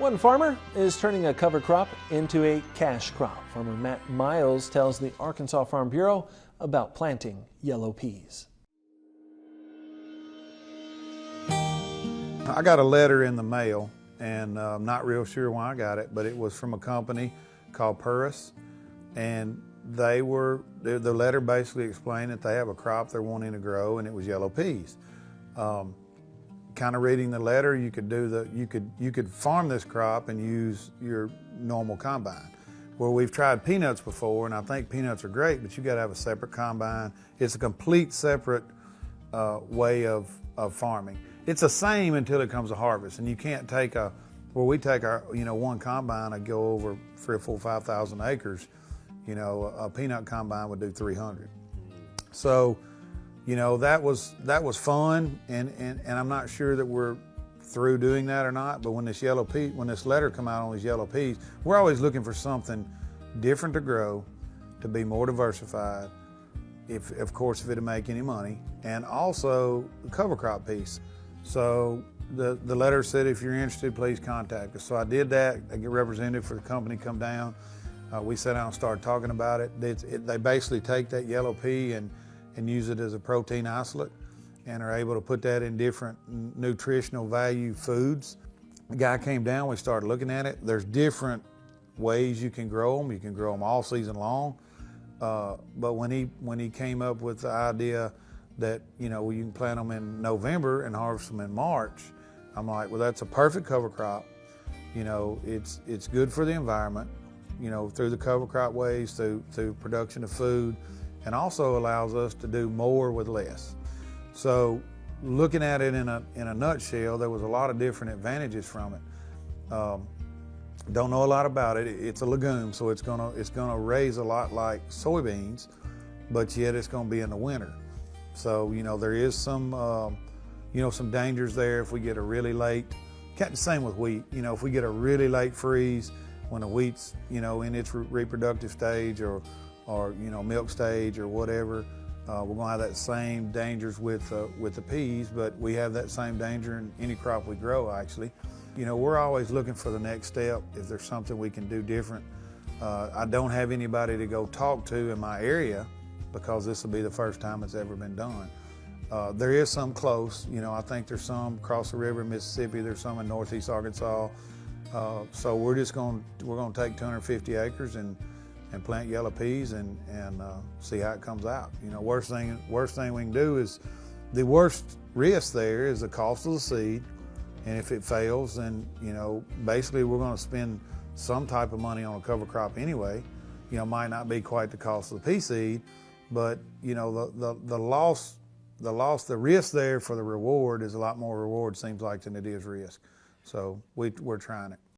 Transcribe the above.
One farmer is turning a cover crop into a cash crop. Farmer Matt Miles tells the Arkansas Farm Bureau about planting yellow peas. I got a letter in the mail, and I'm not real sure why I got it, but it was from a company called Purus, and the letter basically explained that they have a crop they're wanting to grow, and it was yellow peas. Kind of reading the letter, you could farm this crop and use your normal combine. Where we've tried peanuts before, and I think peanuts are great, but you got to have a separate combine. It's a complete separate way of farming. It's the same until it comes to harvest, and you can't take we take our one combine and go over 3 or 4, 5,000 acres. A peanut combine would do 300. So. That was fun, and I'm not sure that we're through doing that or not, but when this letter come out on these yellow peas, we're always looking for something different to grow, to be more diversified, of course, if it'll make any money, and also the cover crop piece. So the letter said, if you're interested, please contact us. So I did that. I get representative for the company come down. We sat down and started talking about it. They basically take that yellow pea and use it as a protein isolate, and are able to put that in different nutritional value foods. The guy came down, we started looking at it. There's different ways you can grow them. You can grow them all season long. But when he came up with the idea that you can plant them in November and harvest them in March, I'm like, well, that's a perfect cover crop. It's good for the environment, through the cover crop ways, through production of food, and also allows us to do more with less. So looking at it in a nutshell, there was a lot of different advantages from it. Don't know a lot about it. It's a legume, so it's gonna raise a lot like soybeans, but yet it's gonna be in the winter. So there is some some dangers there if we get a really late. Same with wheat. If we get a really late freeze when the wheat's in its reproductive stage or milk stage or whatever, we're gonna have that same dangers with the peas, but we have that same danger in any crop we grow, actually. We're always looking for the next step, if there's something we can do different. I don't have anybody to go talk to in my area because this will be the first time it's ever been done. There is some close, I think there's some across the river in Mississippi, there's some in northeast Arkansas. So we're gonna take 250 acres and plant yellow peas and see how it comes out. Worst thing we can do is, the worst risk there is the cost of the seed, and if it fails, then basically we're going to spend some type of money on a cover crop anyway. Might not be quite the cost of the pea seed, but the risk there for the reward is a lot more reward, seems like, than it is risk. So we're trying it.